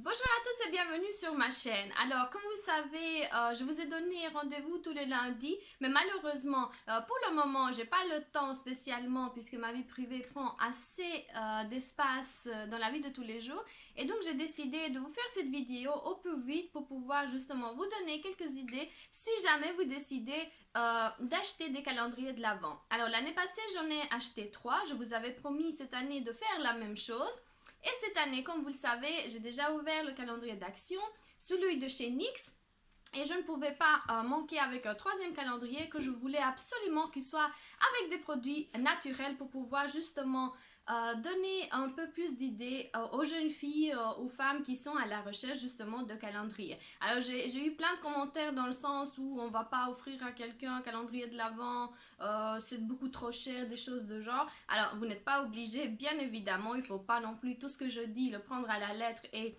Bonjour à tous et bienvenue sur ma chaîne. Alors, comme vous savez, je vous ai donné rendez-vous tous les lundis, mais malheureusement, pour le moment, j'ai pas le temps spécialement puisque ma vie privée prend assez d'espace dans la vie de tous les jours. Et donc, j'ai décidé de vous faire cette vidéo au plus vite pour pouvoir justement vous donner quelques idées si jamais vous décidez d'acheter des calendriers de l'Avent. Alors, l'année passée, j'en ai acheté 3. Je vous avais promis cette année de faire la même chose. Et cette année, comme vous le savez, j'ai déjà ouvert le calendrier d'action, celui de chez NYX. Et je ne pouvais pas manquer avec un troisième calendrier que je voulais absolument qu'il soit avec des produits naturels pour pouvoir justement donner un peu plus d'idées aux jeunes filles, aux femmes qui sont à la recherche justement de calendrier. Alors j'ai eu plein de commentaires dans le sens où on va pas offrir à quelqu'un un calendrier de l'Avent, c'est beaucoup trop cher, des choses de genre. Alors vous n'êtes pas obligé, bien évidemment, il ne faut pas non plus tout ce que je dis le prendre à la lettre et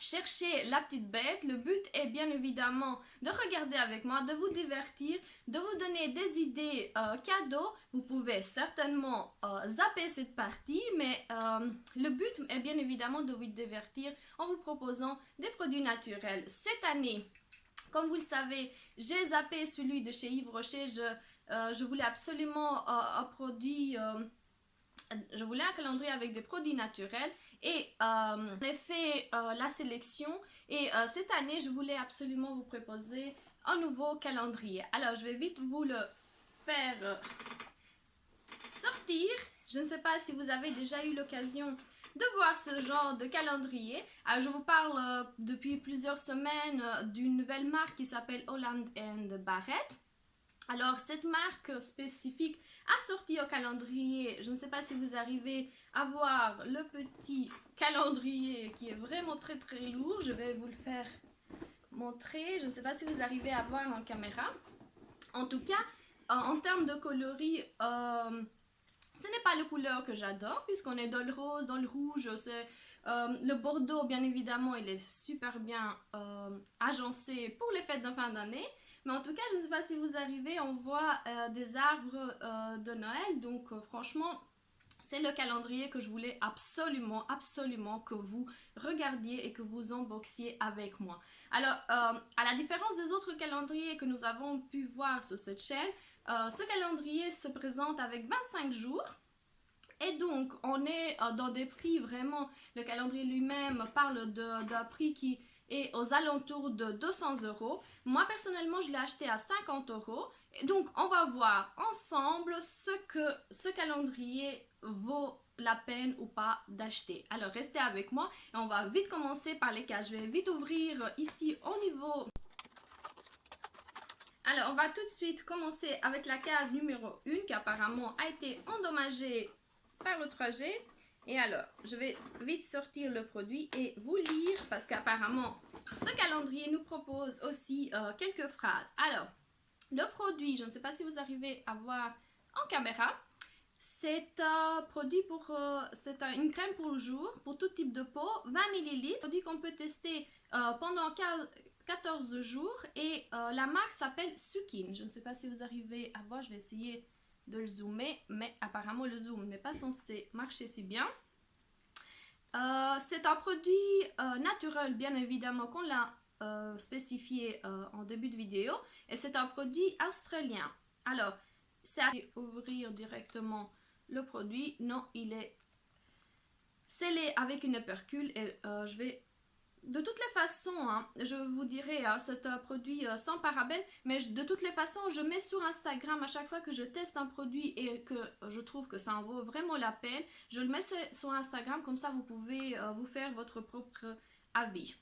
chercher la petite bête. Le but est bien évidemment de regarder avec moi, de vous divertir, de vous donner des idées cadeaux. Vous pouvez certainement zapper cette partie, mais le but est bien évidemment de vous divertir en vous proposant des produits naturels. Cette année, comme vous le savez, j'ai zappé celui de chez Yves Rocher. Je voulais absolument un produit... je voulais un calendrier avec des produits naturels et j'ai fait la sélection et cette année je voulais absolument vous proposer un nouveau calendrier. Alors je vais vite vous le faire sortir. Je ne sais pas si vous avez déjà eu l'occasion de voir ce genre de calendrier. Alors je vous parle depuis plusieurs semaines d'une nouvelle marque qui s'appelle Holland & Barrett. Alors, cette marque spécifique a sorti un calendrier. Je ne sais pas si vous arrivez à voir le petit calendrier qui est vraiment très très lourd. Je vais vous le faire montrer. Je ne sais pas si vous arrivez à voir en caméra. En tout cas, en termes de coloris, ce n'est pas la couleur que j'adore puisqu'on est dans le rose, dans le rouge. Le bordeaux, bien évidemment, il est super bien agencé pour les fêtes de fin d'année. Mais en tout cas, je ne sais pas si vous arrivez, on voit des arbres de Noël. Donc franchement, c'est le calendrier que je voulais absolument, absolument que vous regardiez et que vous unboxiez avec moi. Alors, à la différence des autres calendriers que nous avons pu voir sur cette chaîne, ce calendrier se présente avec 25 jours. Et donc, on est dans des prix vraiment, le calendrier lui-même parle d'un prix qui est aux alentours de 200 euros. Moi, personnellement, je l'ai acheté à 50 euros. Et donc, on va voir ensemble ce que ce calendrier vaut la peine ou pas d'acheter. Alors, restez avec moi et on va vite commencer par les cases. Je vais vite ouvrir ici au niveau... Alors, on va tout de suite commencer avec la case numéro 1 qui apparemment a été endommagée par le trajet. Et alors, je vais vite sortir le produit et vous lire parce qu'apparemment, ce calendrier nous propose aussi quelques phrases. Alors, le produit, je ne sais pas si vous arrivez à voir en caméra, c'est un produit pour, c'est une crème pour le jour, pour tout type de peau, 20 ml, produit qu'on peut tester pendant 14 jours et la marque s'appelle Sukin. Je ne sais pas si vous arrivez à voir, je vais essayer de le zoomer, mais apparemment le zoom n'est pas censé marcher si bien. C'est un produit naturel, bien évidemment, qu'on l'a spécifié en début de vidéo, et c'est un produit australien. Alors, c'est à ouvrir directement le produit. Non, il est scellé avec une opercule et je vais... De toutes les façons, hein, je vous dirai, hein, c'est un produit sans parabènes, mais de toutes les façons, je mets sur Instagram à chaque fois que je teste un produit et que je trouve que ça en vaut vraiment la peine, je le mets sur Instagram, comme ça vous pouvez vous faire votre propre avis.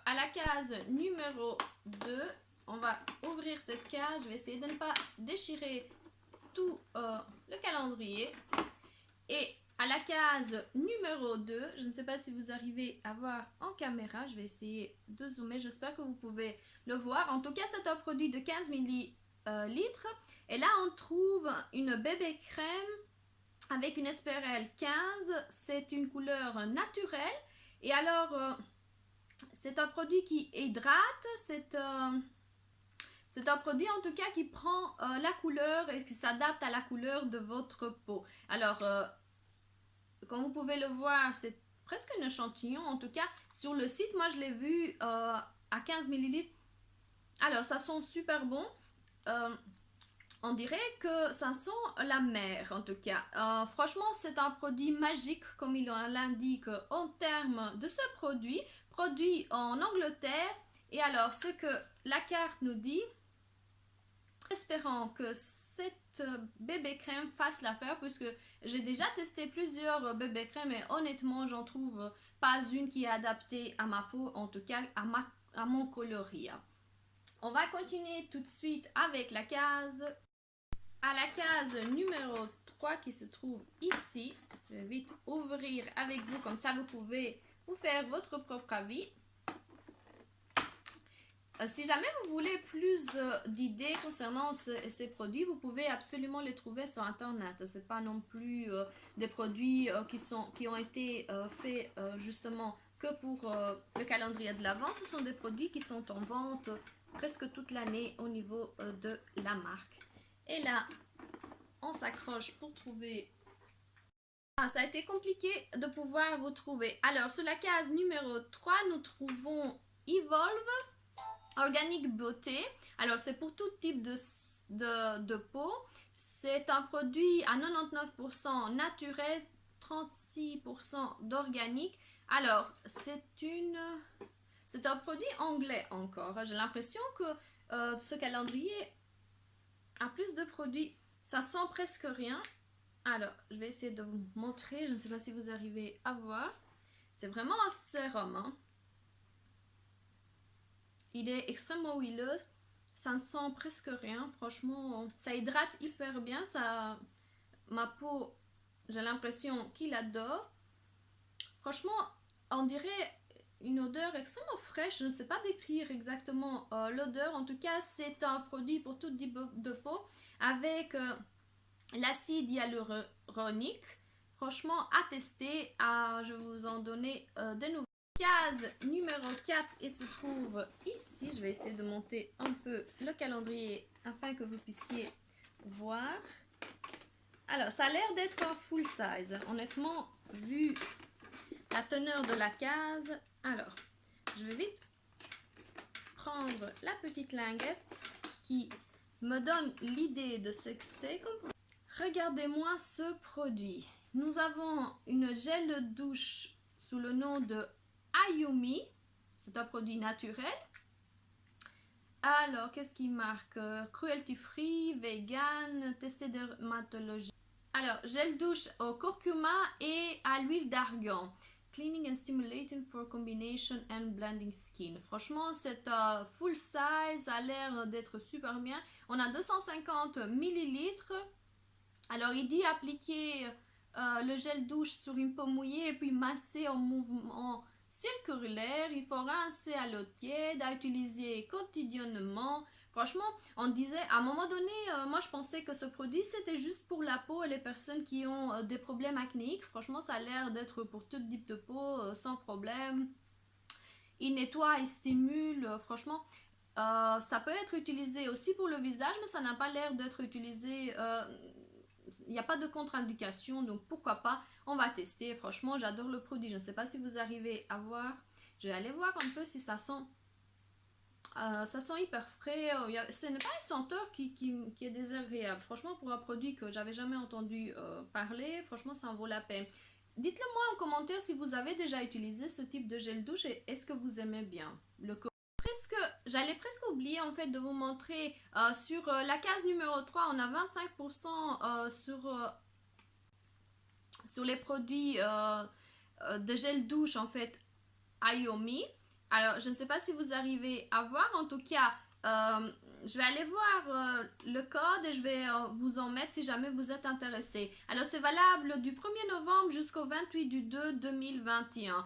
À la case numéro 2, on va ouvrir cette case, je vais essayer de ne pas déchirer tout le calendrier. Et à la case numéro 2, je ne sais pas si vous arrivez à voir en caméra, je vais essayer de zoomer, j'espère que vous pouvez le voir. En tout cas, c'est un produit de 15 ml. Et là, on trouve une bébé crème avec une Esperelle 15. C'est une couleur naturelle. Et alors, c'est un produit qui hydrate, c'est un produit en tout cas qui prend la couleur et qui s'adapte à la couleur de votre peau. Alors, comme vous pouvez le voir, c'est presque un échantillon. En tout cas, sur le site, moi je l'ai vu à 15 millilitres. Alors, ça sent super bon. On dirait que ça sent la mer en tout cas. Franchement, c'est un produit magique comme il l'indique en termes de ce produit. Produit en Angleterre. Et alors, ce que la carte nous dit, espérant que cette bébé crème fasse l'affaire, puisque j'ai déjà testé plusieurs bébé crèmes et honnêtement, j'en trouve pas une qui est adaptée à ma peau, en tout cas à mon coloris. On va continuer tout de suite avec la case. À la case numéro 3 qui se trouve ici. Je vais vite ouvrir avec vous, comme ça vous pouvez vous faire votre propre avis. Si jamais vous voulez plus d'idées concernant ces produits, vous pouvez absolument les trouver sur internet. Ce n'est pas non plus des produits qui ont été faits justement que pour le calendrier de l'Avent. Ce sont des produits qui sont en vente presque toute l'année au niveau de la marque. Et là, on s'accroche pour trouver. Ça a été compliqué de pouvoir vous trouver. Alors, sur la case numéro 3, nous trouvons Evolve Organic Beauté. Alors, c'est pour tout type de peau. C'est un produit à 99% naturel, 36% d'organique. Alors, c'est un produit anglais encore. J'ai l'impression que ce calendrier a plus de produits. Ça sent presque rien. Alors, je vais essayer de vous montrer. Je ne sais pas si vous arrivez à voir. C'est vraiment un sérum. Hein. Il est extrêmement huileux. Ça ne sent presque rien. Franchement, ça hydrate hyper bien. Ma peau, j'ai l'impression qu'il adore. Franchement, on dirait une odeur extrêmement fraîche. Je ne sais pas décrire exactement l'odeur. En tout cas, c'est un produit pour tout type de peau avec l'acide hyaluronique. Franchement, à tester. Je vais vous en donner de nouvelles. Case numéro 4 et se trouve ici. Je vais essayer de monter un peu le calendrier afin que vous puissiez voir. Alors, ça a l'air d'être un full size. Honnêtement, vu la teneur de la case. Alors, je vais vite prendre la petite linguette qui me donne l'idée de ce que c'est. Regardez-moi ce produit. Nous avons une gel de douche sous le nom de Ayumi. C'est un produit naturel. Alors, qu'est-ce qui marque? Cruelty free, vegan, testé dermatologie. Alors, gel douche au curcuma et à l'huile d'argan. Cleaning and stimulating for combination and blending skin. Franchement, c'est full size, ça a l'air d'être super bien. On a 250 millilitres. Alors, il dit appliquer le gel douche sur une peau mouillée et puis masser en mouvement circulaire. Il faut rincer à l'eau tiède, à utiliser quotidiennement. Franchement, on disait, à un moment donné, moi je pensais que ce produit c'était juste pour la peau et les personnes qui ont des problèmes acnéiques. Franchement, ça a l'air d'être pour tout type de peau, sans problème. Il nettoie, il stimule, franchement. Ça peut être utilisé aussi pour le visage, mais ça n'a pas l'air d'être utilisé. Il n'y a pas de contre-indication, donc pourquoi pas, on va tester. Franchement, j'adore le produit. Je ne sais pas si vous arrivez à voir. Je vais aller voir un peu si ça sent. Ça sent hyper frais. Ce n'est pas une senteur qui est désagréable. Franchement, pour un produit que j'avais jamais entendu parler, franchement, ça en vaut la peine. Dites-le moi en commentaire si vous avez déjà utilisé ce type de gel douche et est-ce que vous aimez bien le J'allais presque oublier en fait de vous montrer sur la case numéro 3, on a 25% sur les produits de gel douche en fait Ayumi. Alors je ne sais pas si vous arrivez à voir, en tout cas je vais aller voir le code et je vais vous en mettre si jamais vous êtes intéressé. Alors c'est valable du 1er novembre jusqu'au 28 du 2 2021.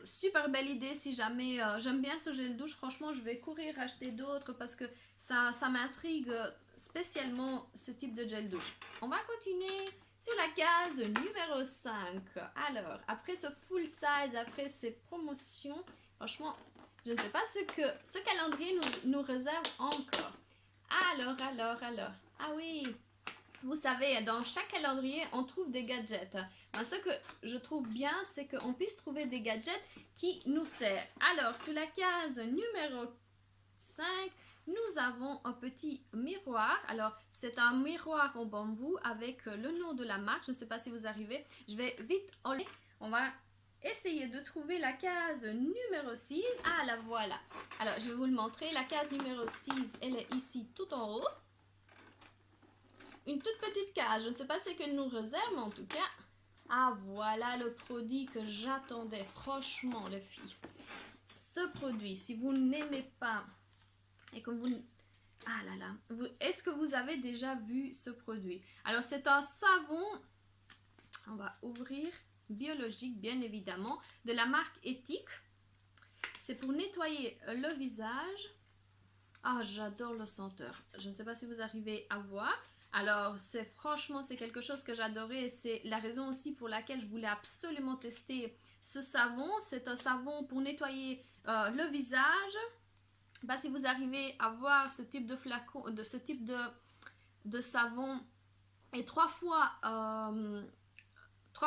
Super belle idée si jamais j'aime bien ce gel douche. Franchement, je vais courir acheter d'autres parce que ça m'intrigue spécialement ce type de gel douche. On va continuer sur la case numéro 5. Alors, après ce full size, après ces promotions, franchement, je ne sais pas ce que ce calendrier nous réserve encore. Alors. Ah oui, vous savez, dans chaque calendrier, on trouve des gadgets. Mais ce que je trouve bien, c'est qu'on puisse trouver des gadgets qui nous servent. Alors, sur la case numéro 5, nous avons un petit miroir. Alors, c'est un miroir en bambou avec le nom de la marque. Je ne sais pas si vous arrivez. Je vais vite enlever. On va essayer de trouver la case numéro 6. Ah, la voilà. Alors, je vais vous le montrer. La case numéro 6, elle est ici tout en haut. Une toute petite case. Je ne sais pas ce qu'elle nous réserve, mais en tout cas... Ah, voilà le produit que j'attendais. Franchement, les filles. Ce produit, si vous n'aimez pas... Et comme vous... Ah là là. Est-ce que vous avez déjà vu ce produit? Alors, c'est un savon. On va ouvrir. Biologique, bien évidemment. De la marque Éthique. C'est pour nettoyer le visage. Ah, j'adore le senteur. Je ne sais pas si vous arrivez à voir. Alors, franchement, c'est quelque chose que j'adorais. C'est la raison aussi pour laquelle je voulais absolument tester ce savon. C'est un savon pour nettoyer le visage. Je ne sais pas si vous arrivez à voir ce type de flacon, ce type de savon. Et 3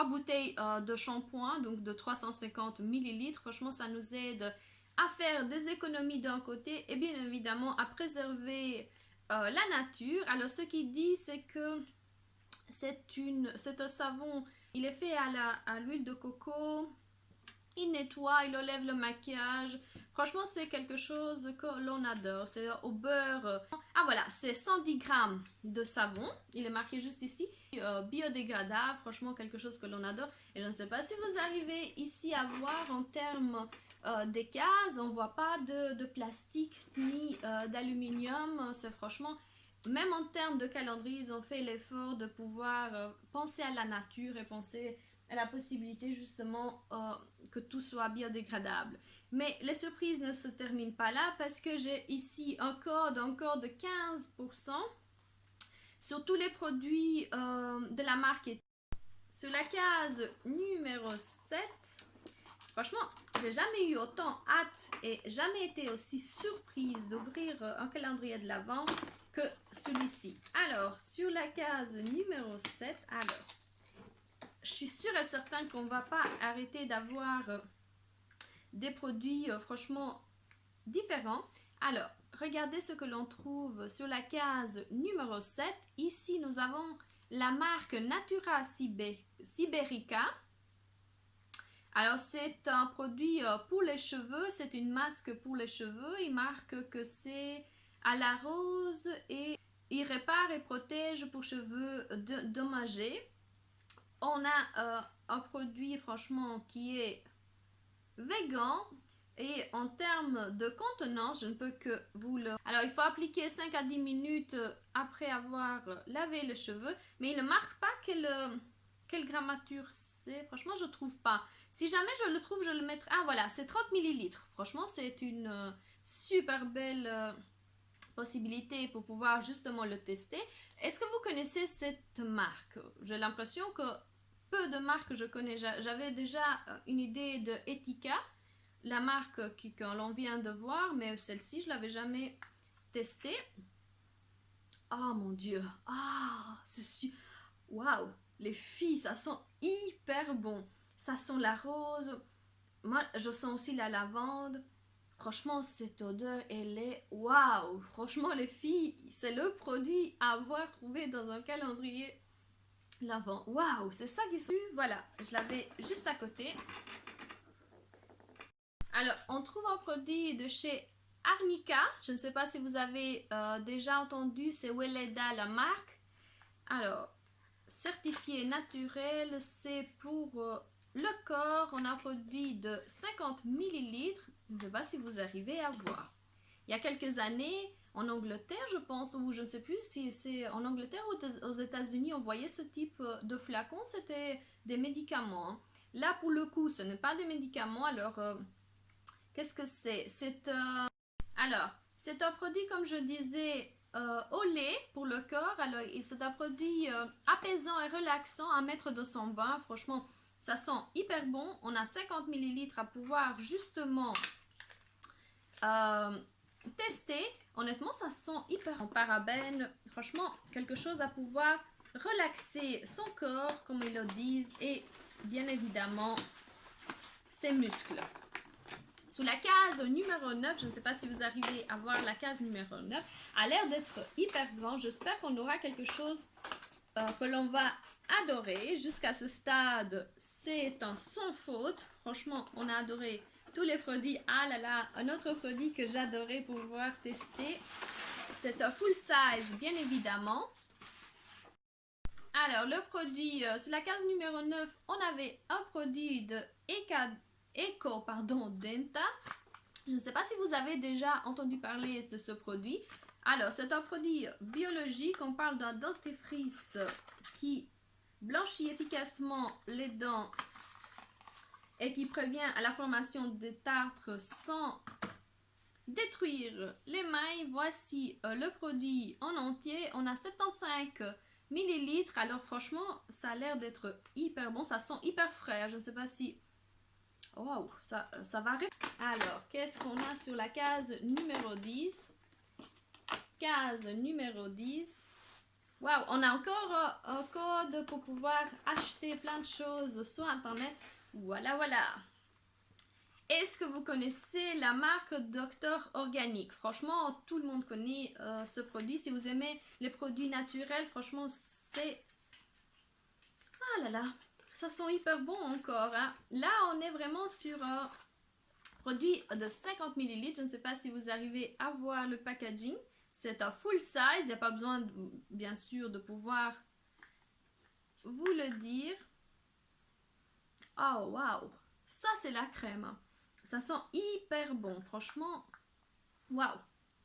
bouteilles de shampoing, donc de 350 millilitres. Franchement, ça nous aide à faire des économies d'un côté et bien évidemment à préserver la nature. Alors, ce qu'il dit, c'est que c'est un savon, il est fait à l'huile de coco. Il nettoie, il enlève le maquillage. Franchement, c'est quelque chose que l'on adore. C'est au beurre. Ah voilà, c'est 110 grammes de savon. Il est marqué juste ici. Biodégradable, franchement, quelque chose que l'on adore. Et je ne sais pas si vous arrivez ici à voir en termes des cases. On ne voit pas de plastique ni d'aluminium. C'est franchement... Même en termes de calendrier, ils ont fait l'effort de pouvoir penser à la nature et penser à la possibilité justement que tout soit biodégradable. Mais les surprises ne se terminent pas là parce que j'ai ici un code encore de 15% sur tous les produits de la marque. Sur la case numéro 7, franchement, j'ai jamais eu autant hâte et jamais été aussi surprise d'ouvrir un calendrier de l'Avent que celui-ci. Alors, sur la case numéro 7, alors, je suis sûre et certaine qu'on ne va pas arrêter d'avoir des produits franchement différents. Alors, regardez ce que l'on trouve sur la case numéro 7. Ici, nous avons la marque Natura Siberica. Alors, c'est un produit pour les cheveux. C'est une masque pour les cheveux. Il marque que c'est à la rose et il répare et protège pour cheveux dommagés. On a un produit franchement qui est vegan et en termes de contenance, je ne peux que vous le... Alors, il faut appliquer 5 à 10 minutes après avoir lavé les cheveux, mais il ne marque pas quelle grammature c'est. Franchement, je ne trouve pas. Si jamais je le trouve, je le mettrai... Ah, voilà, c'est 30 millilitres. Franchement, c'est une super belle possibilité pour pouvoir justement le tester. Est-ce que vous connaissez cette marque? J'ai l'impression que peu de marques je connais. J'avais déjà une idée de Etika, la marque que l'on vient de voir, mais celle-ci, je ne l'avais jamais testée. Oh mon Dieu! Ah, c'est waouh! Les filles, ça sent hyper bon. Ça sent la rose. Moi, je sens aussi la lavande. Franchement, cette odeur, elle est waouh! Franchement, les filles, c'est le produit à avoir trouvé dans un calendrier l'avant. Waouh, c'est ça qui sont. Voilà, je l'avais juste à côté. Alors, on trouve un produit de chez Arnica. Je ne sais pas si vous avez déjà entendu, c'est Weleda la marque. Alors, certifié naturel, c'est pour le corps. On a un produit de 50 millilitres. Je ne sais pas si vous arrivez à voir. Il y a quelques années, en Angleterre, je pense, ou je ne sais plus si c'est en Angleterre ou aux États-Unis, on voyait ce type de flacon, c'était des médicaments. Là, pour le coup, ce n'est pas des médicaments. Alors, qu'est-ce que c'est? Alors, c'est un produit, comme je disais, au lait pour le corps. Alors, c'est un produit apaisant et relaxant à mettre dans son bain. Franchement, ça sent hyper bon. On a 50 millilitres à pouvoir justement tester. Honnêtement, ça sent hyper en parabènes. Franchement, quelque chose à pouvoir relaxer son corps, comme ils le disent, et bien évidemment ses muscles. Sous la case numéro 9, je ne sais pas si vous arrivez à voir la case numéro 9, a l'air d'être hyper grand. J'espère qu'on aura quelque chose que l'on va adorer. Jusqu'à ce stade, c'est un sans faute. Franchement, on a adoré tous les produits. Ah là là, un autre produit que j'adorais pouvoir tester. C'est un full size, bien évidemment. Alors, le produit, sur la case numéro 9, on avait un produit de Eco Denta. Je ne sais pas si vous avez déjà entendu parler de ce produit. Alors, c'est un produit biologique. On parle d'un dentifrice qui blanchit efficacement les dents et qui prévient à la formation de tartres sans détruire l'émail. Voici le produit en entier. On a 75 millilitres. Alors, franchement, ça a l'air d'être hyper bon. Ça sent hyper frais. Je ne sais pas si... Waouh, ça va. Alors, qu'est-ce qu'on a sur la case numéro 10? Case numéro 10. Waouh, on a encore un code pour pouvoir acheter plein de choses sur Internet. Voilà, voilà. Est-ce que vous connaissez la marque Docteur Organique? Franchement, tout le monde connaît ce produit. Si vous aimez les produits naturels, franchement, c'est... Ah là là, ça sent hyper bon encore. Hein. Là, on est vraiment sur un produit de 50 ml. Je ne sais pas si vous arrivez à voir le packaging. C'est un full size. Il n'y a pas besoin, bien sûr, de pouvoir vous le dire. Oh, waouh! Ça, c'est la crème. Ça sent hyper bon. Franchement, waouh!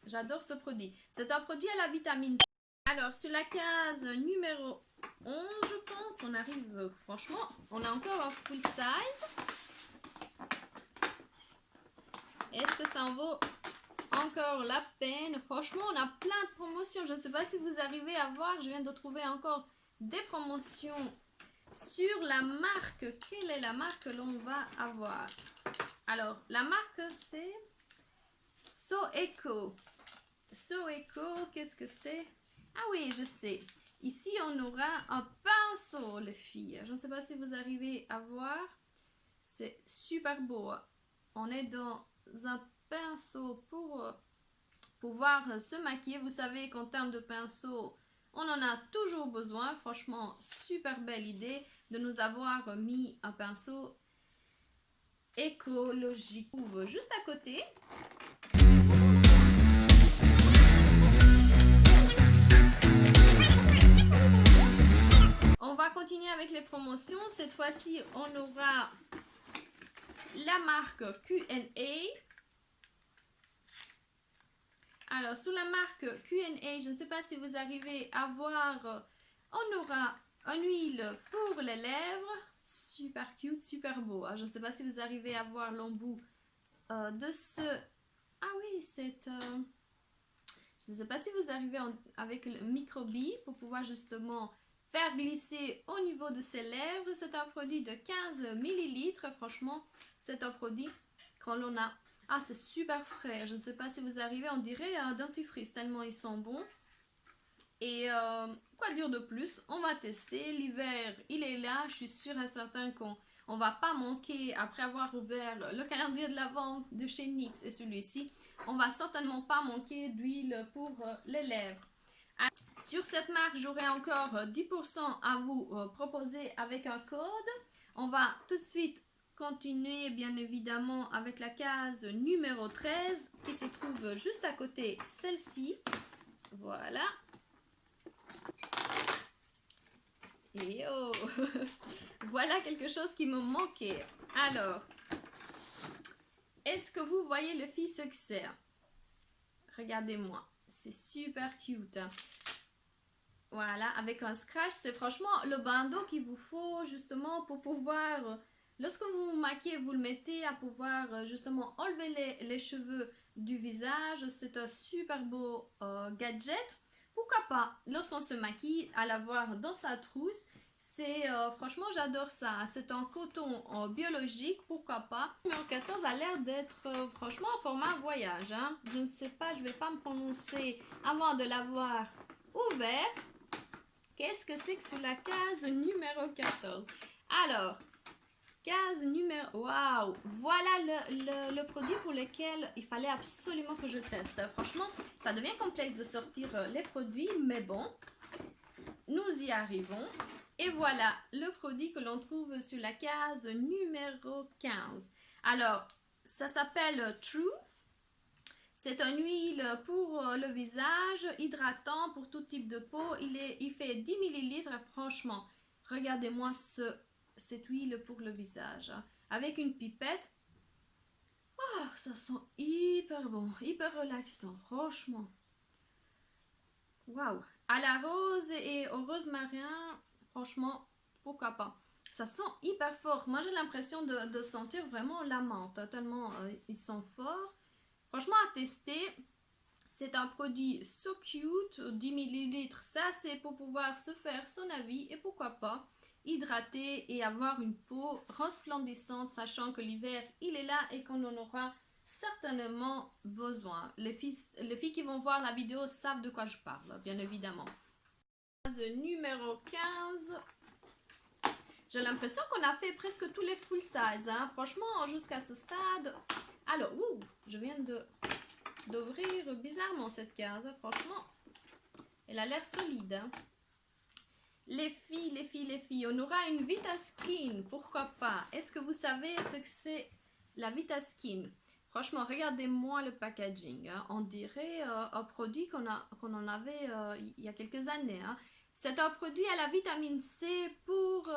J'adore ce produit. C'est un produit à la vitamine C. Alors, sur la case numéro 11, je pense, on arrive... Franchement, on a encore un full size. Est-ce que ça en vaut encore la peine? Franchement, on a plein de promotions. Je ne sais pas si vous arrivez à voir. Je viens de trouver encore des promotions sur la marque. Quelle est la marque que l'on va avoir? Alors, la marque, c'est Soeco. Soeco, qu'est-ce que c'est? Ah oui, je sais. Ici, on aura un pinceau, les filles. Je ne sais pas si vous arrivez à voir. C'est super beau. On est dans un pinceau pour pouvoir se maquiller. Vous savez qu'en termes de pinceau, on en a toujours besoin. Franchement, super belle idée de nous avoir mis un pinceau écologique. Juste à côté. On va continuer avec les promotions. Cette fois-ci, on aura la marque Q&A. Alors, sous la marque Q&A, je ne sais pas si vous arrivez à voir, on aura une huile pour les lèvres. Super cute, super beau. Je ne sais pas si vous arrivez à voir l'embout de ce... Ah oui, c'est... Je ne sais pas si vous arrivez avec le microbi pour pouvoir justement faire glisser au niveau de ses lèvres. C'est un produit de 15 millilitres. Franchement, c'est un produit quand l'on a... Ah, c'est super frais. Je ne sais pas si vous arrivez, on dirait un dentifrice tellement ils sont bons. Et quoi dire de plus? On va tester. L'hiver, il est là. Je suis sûre et certain qu'on ne va pas manquer, après avoir ouvert le calendrier de l'Avent de chez NYX et celui-ci, on va certainement pas manquer d'huile pour les lèvres. Sur cette marque, j'aurai encore 10% à vous proposer avec un code. On va tout de suite continuer bien évidemment avec la case numéro 13 qui se trouve juste à côté celle-ci. Voilà. Et oh voilà quelque chose qui me manquait. Alors, est-ce que vous voyez le fil succès? Regardez-moi, c'est super cute. Voilà, avec un scratch, c'est franchement le bandeau qu'il vous faut justement pour pouvoir, lorsque vous vous maquillez, vous le mettez à pouvoir justement enlever les cheveux du visage. C'est un super beau gadget. Pourquoi pas, lorsqu'on se maquille, à l'avoir dans sa trousse. C'est franchement, j'adore ça. C'est un coton biologique, pourquoi pas. Numéro 14 a l'air d'être franchement en format voyage. Hein. Je ne sais pas, je ne vais pas me prononcer avant de l'avoir ouvert. Qu'est-ce que c'est que sur la case numéro 14? Alors, case numéro... Waouh! Voilà le produit pour lequel il fallait absolument que je teste. Franchement, ça devient complexe de sortir les produits, mais bon, nous y arrivons. Et voilà le produit que l'on trouve sur la case numéro 15. Alors, ça s'appelle True. C'est une huile pour le visage, hydratant pour tout type de peau. Il fait 10 ml. Franchement, regardez-moi cette huile pour le visage. Avec une pipette. Oh, ça sent hyper bon, hyper relaxant, franchement. Waouh! À la rose et au rosmarin, franchement, pourquoi pas. Ça sent hyper fort. Moi, j'ai l'impression de sentir vraiment la menthe, tellement ils sont forts. Franchement, à tester. C'est un produit so cute, 10 ml, c'est assez pour pouvoir se faire son avis et pourquoi pas hydrater et avoir une peau resplendissante, sachant que l'hiver il est là et qu'on en aura certainement besoin. Les filles qui vont voir la vidéo savent de quoi je parle, bien évidemment. Numéro 15. J'ai l'impression qu'on a fait presque tous les full size, hein. Franchement, jusqu'à ce stade. Alors, je viens d'ouvrir bizarrement cette case, franchement, elle a l'air solide. Hein. Les filles, on aura une Vitaskin, pourquoi pas? Est-ce que vous savez ce que c'est la Vitaskin? Franchement, regardez-moi le packaging, hein. On dirait un produit qu'on en avait il y a quelques années. Hein. C'est un produit à la vitamine C pour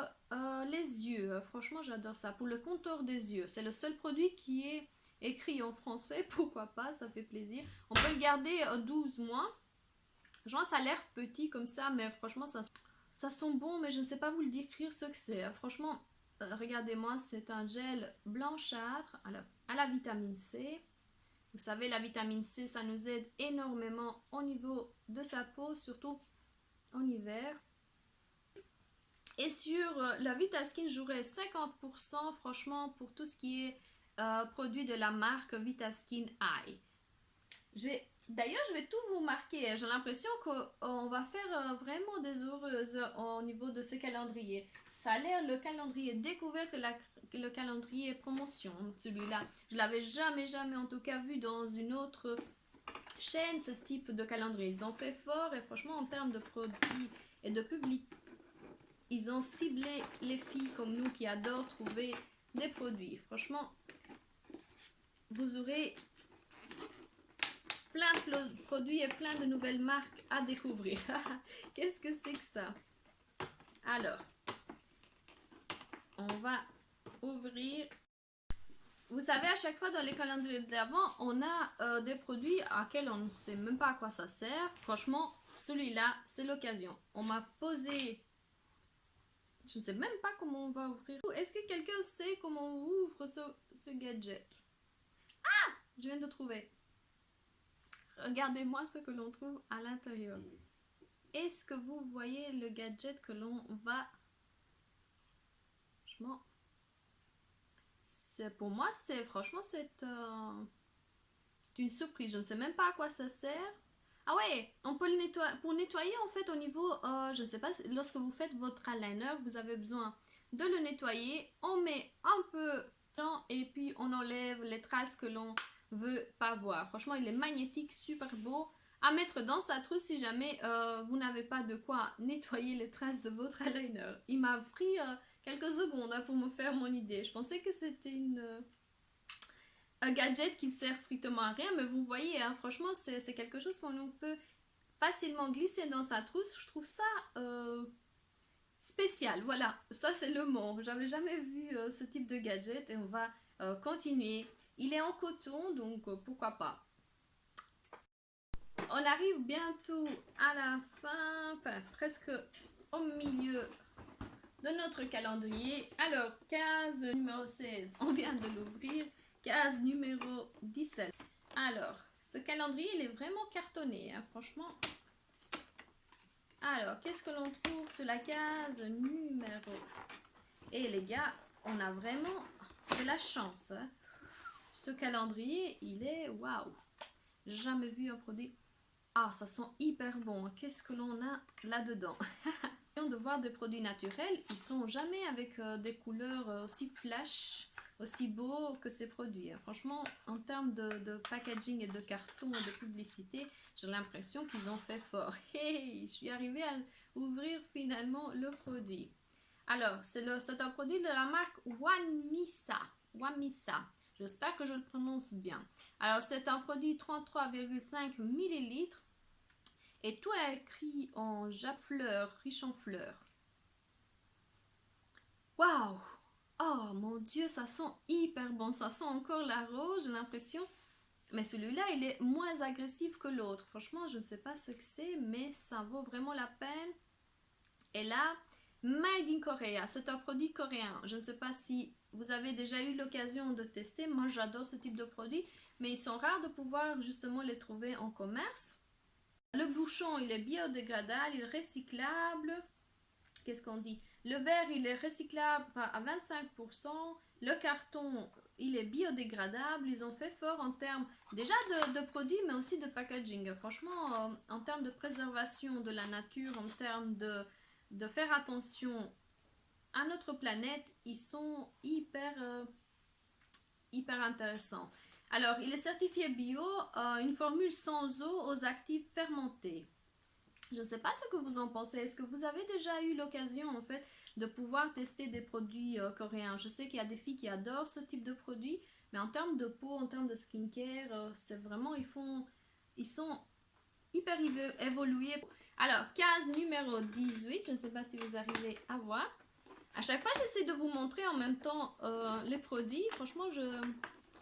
les yeux. Franchement, j'adore ça. Pour le contour des yeux. C'est le seul produit qui est écrit en français. Pourquoi pas, ça fait plaisir. On peut le garder 12 mois. Genre, ça a l'air petit comme ça, mais franchement, ça sent bon, mais je ne sais pas vous le décrire ce que c'est. Franchement, regardez-moi, c'est un gel blanchâtre à la vitamine C. Vous savez, la vitamine C, ça nous aide énormément au niveau de sa peau, surtout en hiver. Et sur la Vitaskin, j'aurai 50% franchement pour tout ce qui est produit de la marque Vitaskin Eye. D'ailleurs, je vais tout vous marquer. J'ai l'impression qu'on va faire vraiment des heureuses au niveau de ce calendrier. Ça a l'air le calendrier découverte et le calendrier promotion, celui-là. Je l'avais jamais en tout cas vu dans une autre chaîne, ce type de calendrier. Ils ont fait fort et franchement, en termes de produits et de public, ils ont ciblé les filles comme nous qui adorent trouver des produits. Franchement, vous aurez plein de produits et plein de nouvelles marques à découvrir. Qu'est-ce que c'est que ça? Alors, on va ouvrir. Vous savez, à chaque fois dans les calendriers d'avant, on a des produits à lesquels on ne sait même pas à quoi ça sert. Franchement, celui-là, c'est l'occasion. On m'a posé... Je ne sais même pas comment on va ouvrir. Est-ce que quelqu'un sait comment on ouvre ce gadget? Ah! Je viens de trouver. Regardez-moi ce que l'on trouve à l'intérieur. Est-ce que vous voyez le gadget que l'on va... Franchement, pour moi, franchement, c'est une surprise. Je ne sais même pas à quoi ça sert. Ah ouais, on peut le nettoyer. Pour nettoyer, en fait, au niveau, je ne sais pas, lorsque vous faites votre eyeliner, vous avez besoin de le nettoyer. On met un peu et puis on enlève les traces que l'on veut pas voir. Franchement, il est magnétique, super beau. À mettre dans sa trousse si jamais vous n'avez pas de quoi nettoyer les traces de votre eyeliner. Il m'a pris quelques secondes pour me faire mon idée. Je pensais que c'était un gadget qui sert strictement à rien, mais vous voyez, hein, franchement, c'est quelque chose qu'on peut facilement glisser dans sa trousse. Je trouve ça spécial. Voilà, ça c'est le mot. J'avais jamais vu ce type de gadget et on va continuer. Il est en coton, donc pourquoi pas. On arrive bientôt à la fin, enfin presque au milieu de notre calendrier. Alors, case numéro 16, on vient de l'ouvrir. Case numéro 17. Alors, ce calendrier, il est vraiment cartonné, hein, franchement. Alors, qu'est-ce que l'on trouve sur la case numéro? Et les gars, on a vraiment de la chance. Hein. Ce calendrier, il est waouh. Jamais vu un produit Ah, ça sent hyper bon. Qu'est-ce que l'on a là-dedans? De voir des produits naturels, ils sont jamais avec des couleurs aussi flash, aussi beaux que ces produits. Franchement, en termes de packaging et de carton et de publicité, j'ai l'impression qu'ils ont fait fort. Hey, je suis arrivée à ouvrir finalement le produit. Alors, c'est un produit de la marque Wamisa. Wamisa. J'espère que je le prononce bien. Alors, c'est un produit 33,5 millilitres. Et tout est écrit en fleurs, riche en fleurs. Waouh! Oh mon Dieu, ça sent hyper bon. Ça sent encore la rose, j'ai l'impression. Mais celui-là, il est moins agressif que l'autre. Franchement, je ne sais pas ce que c'est, mais ça vaut vraiment la peine. Et là, Made in Korea, c'est un produit coréen. Je ne sais pas si vous avez déjà eu l'occasion de tester. Moi, j'adore ce type de produit, mais ils sont rares de pouvoir justement les trouver en commerce. Le bouchon, il est biodégradable, il est recyclable. Qu'est-ce qu'on dit? Le verre, il est recyclable à 25%. Le carton, il est biodégradable. Ils ont fait fort en termes déjà de produits, mais aussi de packaging. Franchement, en termes de préservation de la nature, en termes de faire attention à notre planète, ils sont hyper intéressants. Alors, il est certifié bio, une formule sans eau aux actifs fermentés. Je ne sais pas ce que vous en pensez. Est-ce que vous avez déjà eu l'occasion, en fait, de pouvoir tester des produits coréens? Je sais qu'il y a des filles qui adorent ce type de produits, mais en termes de peau, en termes de skincare, c'est vraiment, ils sont hyper évolués. Alors, case numéro 18, je ne sais pas si vous arrivez à voir. À chaque fois, j'essaie de vous montrer en même temps les produits. Franchement,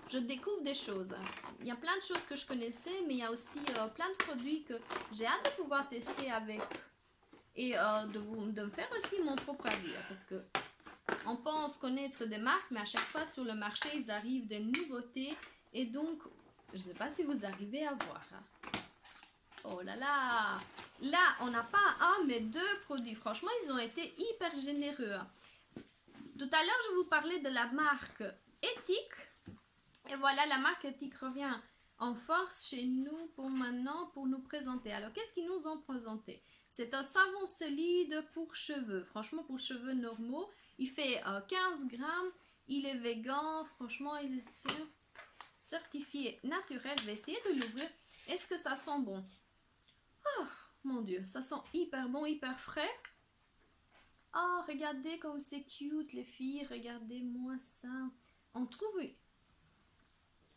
je découvre des choses. Il y a plein de choses que je connaissais, mais il y a aussi plein de produits que j'ai hâte de pouvoir tester avec et de me faire aussi mon propre avis. Parce que on pense connaître des marques, mais à chaque fois sur le marché, ils arrivent des nouveautés. Et donc, je ne sais pas si vous arrivez à voir. Oh là là! Là, on n'a pas un, mais deux produits. Franchement, ils ont été hyper généreux. Tout à l'heure, je vous parlais de la marque Ethique. Et voilà, la marque Ethique revient en force chez nous pour maintenant, pour nous présenter. Alors, qu'est-ce qu'ils nous ont présenté? C'est un savon solide pour cheveux. Franchement, pour cheveux normaux. Il fait 15 grammes. Il est vegan. Franchement, il est certifié naturel. Je vais essayer de l'ouvrir. Est-ce que ça sent bon? Oh, mon Dieu, ça sent hyper bon, hyper frais. Oh, regardez comme c'est cute, les filles. Regardez-moi ça. On trouve...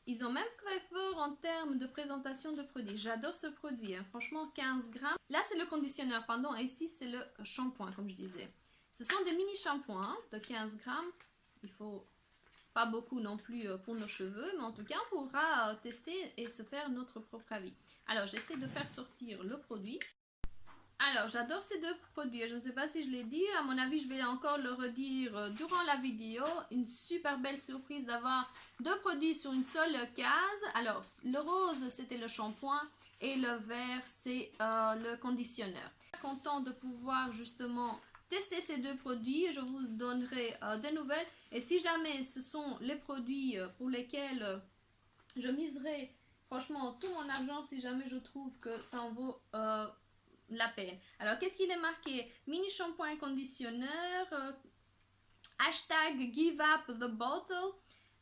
Ils ont même fait fort en termes de présentation de produits. J'adore ce produit. Hein. Franchement, 15 grammes. Là, c'est le conditionneur, pardon. Et ici, c'est le shampoing, comme je disais. Ce sont des mini shampoings de 15 grammes. Il faut pas beaucoup non plus pour nos cheveux. Mais en tout cas, on pourra tester et se faire notre propre avis. Alors, j'essaie de faire sortir le produit. Alors, j'adore ces deux produits. Je ne sais pas si je l'ai dit. À mon avis, je vais encore le redire durant la vidéo. Une super belle surprise d'avoir deux produits sur une seule case. Alors, le rose, c'était le shampoing et le vert, c'est le conditionneur. Content de pouvoir justement tester ces deux produits. Je vous donnerai des nouvelles. Et si jamais ce sont les produits pour lesquels je miserai franchement tout mon argent, si jamais je trouve que ça en vaut... la peine. Alors, qu'est-ce qu'il est marqué? Mini shampoing conditionneur. Hashtag give up the bottle.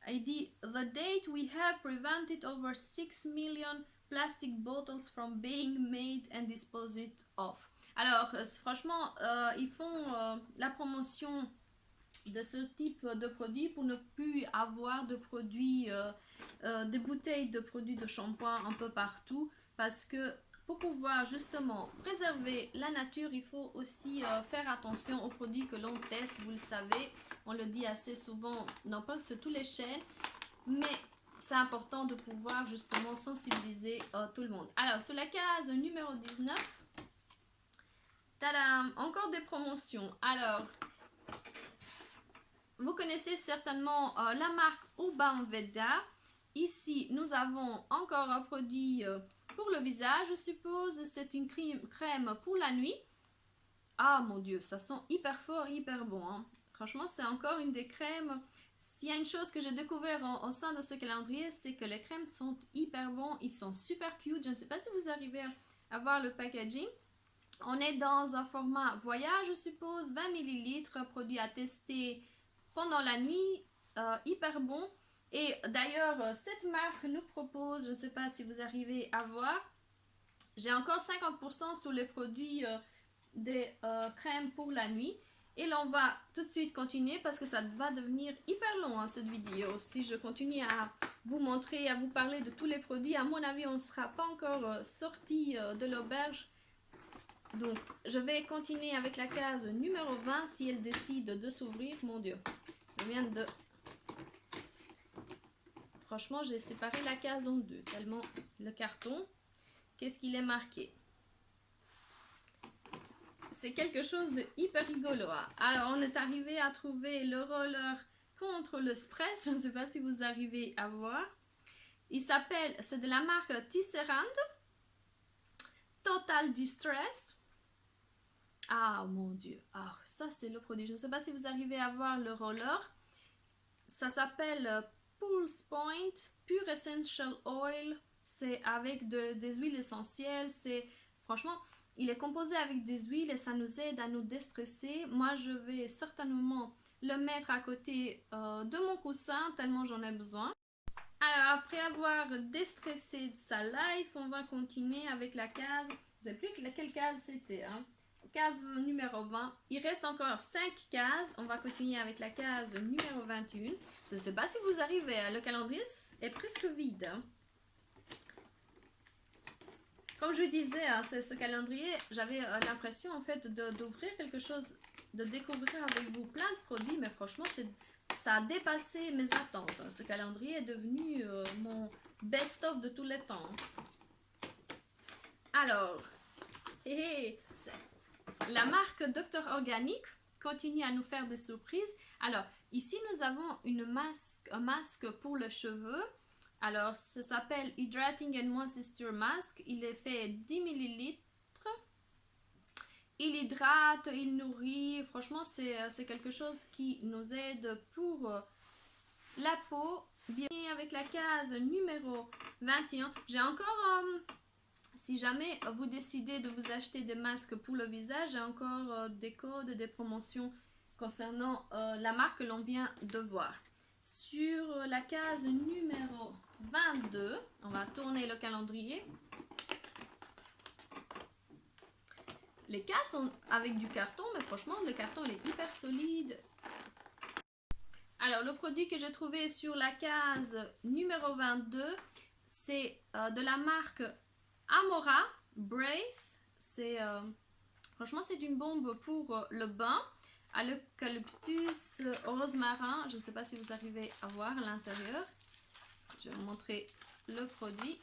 Il dit the date we have prevented over 6 million plastic bottles from being made and disposed of. Alors, franchement, ils font la promotion de ce type de produit pour ne plus avoir de produits, des bouteilles de produits de shampoing un peu partout parce que pour pouvoir justement préserver la nature, il faut aussi faire attention aux produits que l'on teste. Vous le savez, on le dit assez souvent dans presque toutes les chaînes, mais c'est important de pouvoir justement sensibiliser tout le monde. Alors, sur la case numéro 19, tadam, encore des promotions. Alors, vous connaissez certainement la marque Urban Veda. Ici, nous avons encore un produit... pour le visage, je suppose, c'est une crème pour la nuit. Ah mon Dieu, ça sent hyper fort, hyper bon. Hein. Franchement, c'est encore une des crèmes. S'il y a une chose que j'ai découvert au sein de ce calendrier, c'est que les crèmes sont hyper bons. Ils sont super cute. Je ne sais pas si vous arrivez avoir le packaging. On est dans un format voyage, je suppose, 20 millilitres, produit à tester pendant la nuit, hyper bon. Et d'ailleurs, cette marque nous propose, je ne sais pas si vous arrivez à voir, j'ai encore 50% sur les produits des crèmes pour la nuit. Et là, on va tout de suite continuer parce que ça va devenir hyper long hein, cette vidéo. Si je continue à vous montrer, à vous parler de tous les produits, à mon avis, on ne sera pas encore sorti de l'auberge. Donc, je vais continuer avec la case numéro 20 si elle décide de s'ouvrir. Mon Dieu, je viens de... Franchement, j'ai séparé la case en deux, tellement le carton. Qu'est-ce qu'il est marqué? C'est quelque chose de hyper rigolo. Hein. Alors, on est arrivé à trouver le roller contre le stress. Je ne sais pas si vous arrivez à voir. Il s'appelle, c'est de la marque Tisserand. Total Distress. Ah mon Dieu, ah, ça c'est le produit. Je ne sais pas si vous arrivez à voir le roller. Ça s'appelle Pulse Point Pure Essential Oil. C'est avec des huiles essentielles. C'est franchement, il est composé avec des huiles et ça nous aide à nous déstresser. Moi, je vais certainement le mettre à côté de mon coussin tellement j'en ai besoin. Alors, après avoir déstressé sa life, on va continuer avec la case. Je ne sais plus laquelle case c'était. Hein. Case numéro 20. Il reste encore 5 cases. On va continuer avec la case numéro 21. Je ne sais pas si vous arrivez. Le calendrier est presque vide. Hein. Comme je disais, hein, ce calendrier, j'avais l'impression en fait d'ouvrir quelque chose, de découvrir avec vous plein de produits, mais franchement, ça a dépassé mes attentes. Ce calendrier est devenu mon best-of de tous les temps. Alors, la marque Dr Organic continue à nous faire des surprises. Alors, ici, nous avons un masque pour les cheveux. Alors, ça s'appelle Hydrating and Moisture Mask. Il est fait 10 ml. Il hydrate, il nourrit. Franchement, c'est quelque chose qui nous aide pour la peau. Bien avec la case numéro 21. J'ai encore... si jamais vous décidez de vous acheter des masques pour le visage, j'ai encore des codes, des promotions concernant la marque que l'on vient de voir. Sur la case numéro 22, on va tourner le calendrier. Les cases sont avec du carton, mais franchement, le carton il est hyper solide. Alors, le produit que j'ai trouvé sur la case numéro 22, c'est de la marque Amora Brace. Franchement, c'est une bombe pour le bain à l'eucalyptus rosmarin. Je ne sais pas si vous arrivez à voir à l'intérieur. Je vais vous montrer le produit.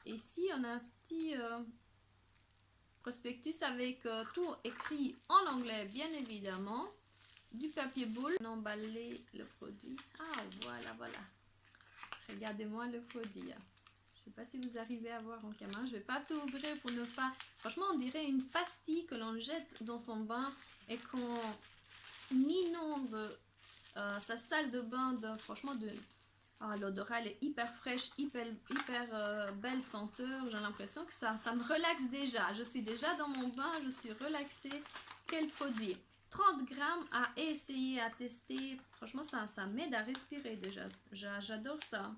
Ici, on a un petit prospectus avec tout écrit en anglais, bien évidemment. Du papier boule. On a emballé le produit. Ah, voilà. Regardez-moi le produit. Je ne sais pas si vous arrivez à voir en caméra. Je ne vais pas tout ouvrir pour ne pas... Franchement, on dirait une pastille que l'on jette dans son bain et qu'on inonde sa salle de bain franchement de... l'odorat est hyper fraîche, hyper belle senteur. J'ai l'impression que ça me relaxe déjà. Je suis déjà dans mon bain, je suis relaxée. Quel produit! 30 grammes à essayer, à tester. Franchement, ça m'aide à respirer déjà. J'adore ça.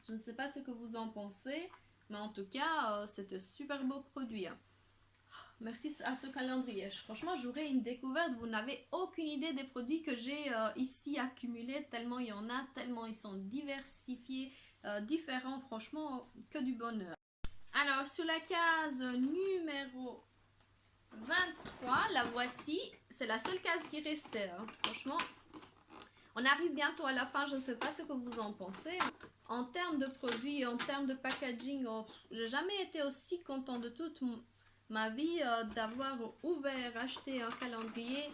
Je ne sais pas ce que vous en pensez, mais en tout cas, c'est un super beau produit. Merci à ce calendrier. Franchement, j'aurais une découverte. Vous n'avez aucune idée des produits que j'ai ici accumulés. Tellement il y en a, tellement ils sont diversifiés, différents. Franchement, que du bonheur. Alors, sur la case numéro 23, la voici. C'est la seule case qui restait. Hein. Franchement, on arrive bientôt à la fin. Je ne sais pas ce que vous en pensez. En termes de produits, en termes de packaging, j'ai jamais été aussi content de toute ma vie d'avoir acheté un calendrier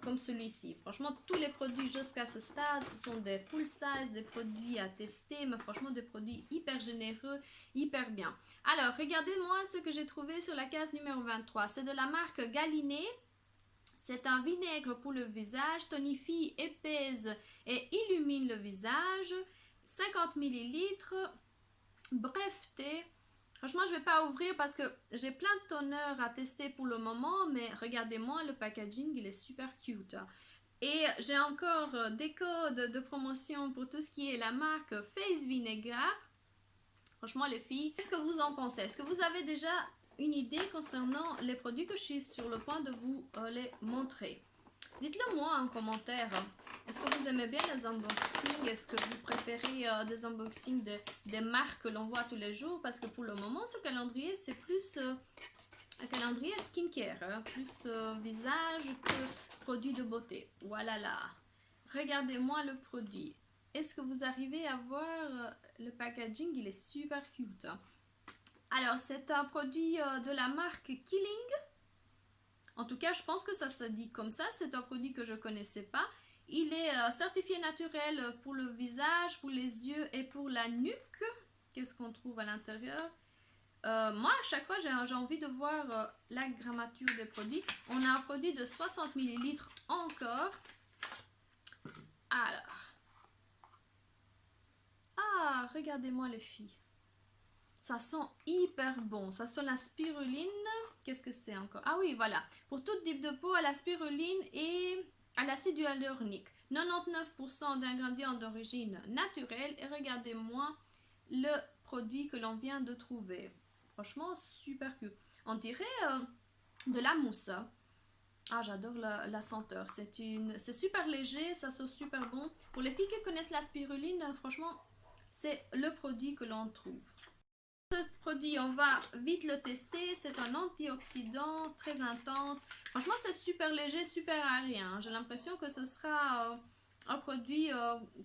comme celui-ci. Franchement, tous les produits jusqu'à ce stade, ce sont des full size, des produits à tester, mais franchement des produits hyper généreux, hyper bien. Alors, regardez-moi ce que j'ai trouvé sur la case numéro 23. C'est de la marque Galiné. C'est un vinaigre pour le visage, tonifie, épaise et illumine le visage. 50 ml. breveté. Franchement, je vais pas ouvrir parce que j'ai plein de toners à tester pour le moment, mais regardez-moi, le packaging, il est super cute. Et j'ai encore des codes de promotion pour tout ce qui est la marque Face Vinegar. Franchement, les filles, qu'est-ce que vous en pensez? Est-ce que vous avez déjà une idée concernant les produits que je suis sur le point de vous les montrer? Dites-le moi en commentaire. Est-ce que vous aimez bien les unboxings? Est-ce que vous préférez des unboxings des marques que l'on voit tous les jours? Parce que pour le moment, ce calendrier, c'est plus un calendrier skincare, hein, plus visage que produit de beauté. Voilà là. Regardez-moi le produit. Est-ce que vous arrivez à voir le packaging? Il est super cute. Alors, c'est un produit de la marque Killing. En tout cas, je pense que ça se dit comme ça. C'est un produit que je ne connaissais pas. Il est certifié naturel pour le visage, pour les yeux et pour la nuque. Qu'est-ce qu'on trouve à l'intérieur? Moi, à chaque fois, j'ai envie de voir la grammature des produits. On a un produit de 60 ml encore. Alors. Ah, regardez-moi les filles. Ça sent hyper bon. Ça sent la spiruline. Qu'est-ce que c'est encore? Ah oui, voilà. Pour tout type de peau, à la spiruline et à l'acide hyaluronique. 99% d'ingrédients d'origine naturelle. Et regardez-moi le produit que l'on vient de trouver. Franchement, super cool. On dirait de la mousse. Ah, j'adore la senteur. C'est super léger, ça sent super bon. Pour les filles qui connaissent la spiruline, franchement, c'est le produit que l'on trouve. Ce produit, on va vite le tester. C'est un antioxydant très intense. Franchement, c'est super léger, super aérien. J'ai l'impression que ce sera un produit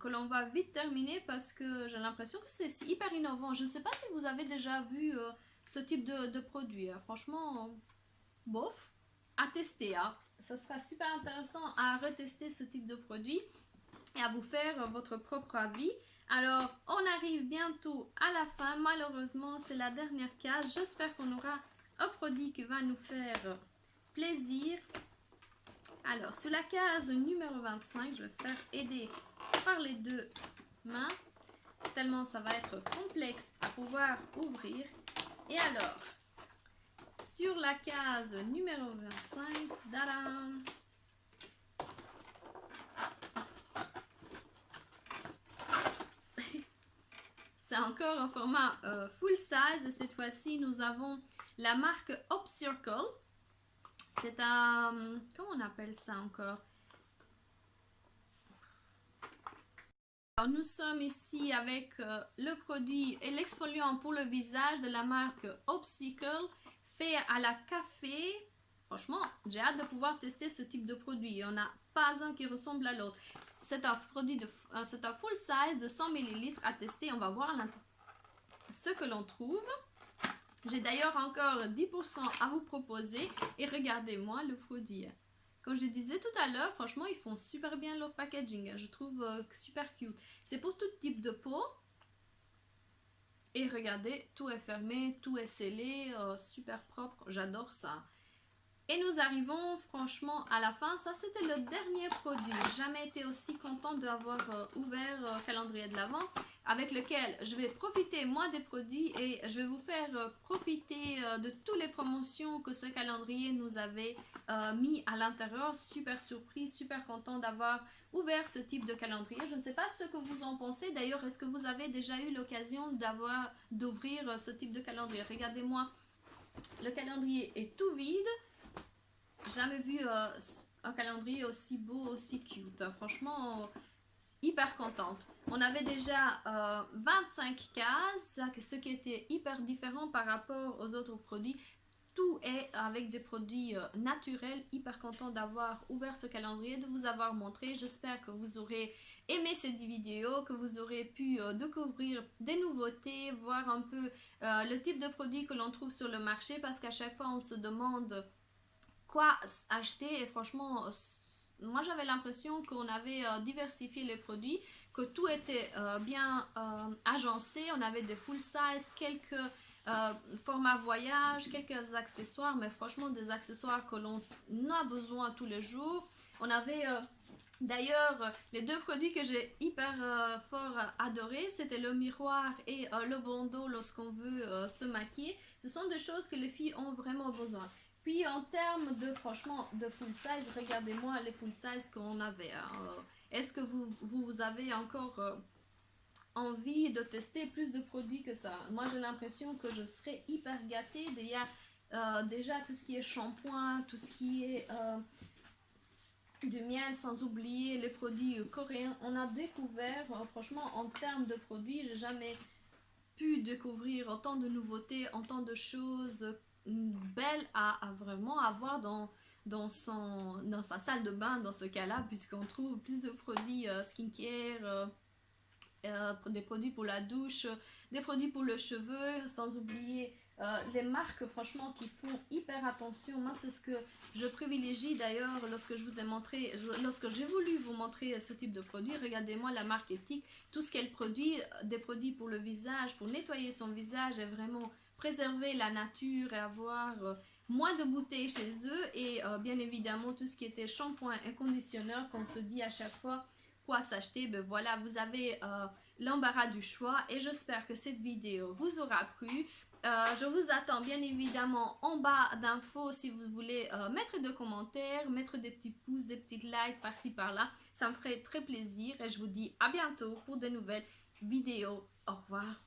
que l'on va vite terminer parce que j'ai l'impression que c'est hyper innovant. Je ne sais pas si vous avez déjà vu ce type de produit. Franchement, bof, à tester. Hein. Ce sera super intéressant à retester ce type de produit et à vous faire votre propre avis. Alors, on arrive bientôt à la fin. Malheureusement, c'est la dernière case. J'espère qu'on aura un produit qui va nous faire plaisir. Alors, sur la case numéro 25, je vais faire aider par les deux mains. Tellement ça va être complexe à pouvoir ouvrir. Et alors, sur la case numéro 25, tadam! C'est encore un format full size. Et cette fois-ci, nous avons la marque Upcircle. C'est un... comment on appelle ça encore? Alors, nous sommes ici avec le produit et l'exfoliant pour le visage de la marque Upcircle, fait à la café. Franchement, j'ai hâte de pouvoir tester ce type de produit. Il n'y en a pas un qui ressemble à l'autre. C'est un produit c'est un full size de 100 ml à tester. On va voir ce que l'on trouve. J'ai d'ailleurs encore 10% à vous proposer. Et regardez-moi le produit. Comme je disais tout à l'heure, franchement, ils font super bien leur packaging. Je trouve super cute. C'est pour tout type de peau. Et regardez, tout est fermé, tout est scellé, super propre. J'adore ça. Et nous arrivons franchement à la fin. Ça, c'était le dernier produit. J'ai jamais été aussi contente d'avoir ouvert calendrier de l'Avent, avec lequel je vais profiter moi des produits et je vais vous faire profiter de toutes les promotions que ce calendrier nous avait mis à l'intérieur. Super surprise, super content d'avoir ouvert ce type de calendrier. Je ne sais pas ce que vous en pensez. D'ailleurs, est-ce que vous avez déjà eu l'occasion d'ouvrir ce type de calendrier? Regardez-moi, le calendrier est tout vide. Jamais vu un calendrier aussi beau, aussi cute. Franchement, hyper contente. On avait déjà 25 cases, ce qui était hyper différent par rapport aux autres produits. Tout est avec des produits naturels. Hyper content d'avoir ouvert ce calendrier, de vous avoir montré. J'espère que vous aurez aimé cette vidéo, que vous aurez pu découvrir des nouveautés, voir un peu le type de produits que l'on trouve sur le marché, parce qu'à chaque fois on se demande quoi acheter. Et franchement, moi j'avais l'impression qu'on avait diversifié les produits, que tout était bien agencé. On avait des full size, quelques formats voyage, quelques accessoires, mais franchement des accessoires que l'on a besoin tous les jours. On avait D'ailleurs, les deux produits que j'ai hyper fort adoré, c'était le miroir et le bandeau lorsqu'on veut se maquiller. Ce sont des choses que les filles ont vraiment besoin. Puis en termes de, franchement, de full size, regardez-moi les full size qu'on avait, hein. Est-ce que vous avez encore envie de tester plus de produits que ça? Moi, j'ai l'impression que je serais hyper gâtée. Il y a déjà tout ce qui est shampoing, tout ce qui est du miel, sans oublier les produits coréens. On a découvert, franchement, en termes de produits, j'ai jamais pu découvrir autant de nouveautés, autant de choses belles à vraiment avoir dans sa salle de bain dans ce cas-là, puisqu'on trouve plus de produits skincare, des produits pour la douche, des produits pour le cheveu, sans oublier les marques franchement qui font hyper attention. Moi c'est ce que je privilégie d'ailleurs lorsque je vous ai montré, lorsque j'ai voulu vous montrer ce type de produit. Regardez-moi la marque Ethique, tout ce qu'elle produit, des produits pour le visage, pour nettoyer son visage et vraiment préserver la nature et avoir moins de bouteilles chez eux. Et bien évidemment tout ce qui était shampoing et conditionneur qu'on se dit à chaque fois quoi s'acheter, ben voilà, vous avez l'embarras du choix et j'espère que cette vidéo vous aura plu. Je vous attends bien évidemment en bas d'infos si vous voulez mettre des commentaires, mettre des petits pouces, des petits likes par-ci par-là. Ça me ferait très plaisir et je vous dis à bientôt pour de nouvelles vidéos. Au revoir.